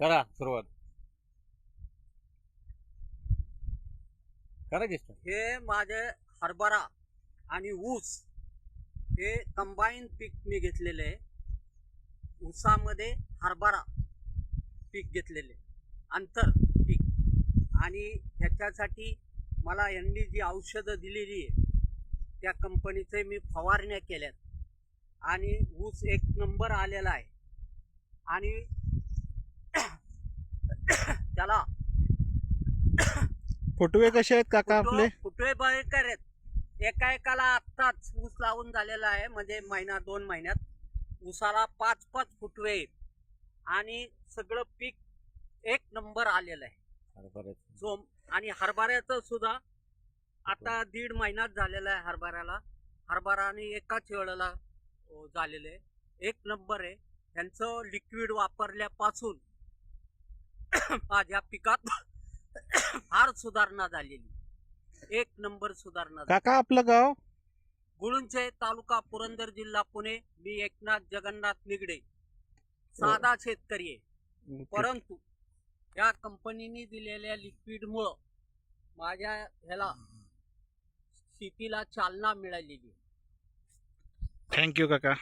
करा सुरुवात करा की start. हे माझे हरभरा आणि ऊस हे कंबाईन पीक मी घेतलेले आहे. ऊसामध्ये हरभरा पीक घेतलेले आंतर पीक, आणि ह्याच्यासाठी मला यांनी जी औषधं दिलेली आहे त्या कंपनीचे मी फवारण्या केल्यात आणि ऊस एक नंबर आलेला आहे. आणि त्याला फुटवे कसे आहेत काका आपले? फुटवे भयंकर आहेत. एका आत्ताच ऊस लावून झालेला आहे, म्हणजे महिना 2 महिन्यात ऊसाला 5-5 फुटवे आहेत आणि सगळं पीक एक नंबर आलेलं आहे. हरभऱ्याचं. आणि हरभऱ्याचं सुद्धा आता 1.5 महिन्यात झालेला आहे. हरभरा आणि एकाच वेळेला झालेलं आहे. एक नंबर आहे. त्यांचं लिक्विड वापरल्यापासून माझ्या पिकात फार सुधारणा झालेली. एक नंबर सुधारणा झाली. काका आपलं गाव? गुळुंचे, तालुका पुरंदर, जिल्हा पुणे. मी एकनाथ जगन्नाथ निगडे, साधा शेतकरी आहे. परंतु या कंपनीने दिलेल्या लिक्विडमुळं माझ्या ह्याला शेतीला चालना मिळालेली. थँक्यू काका.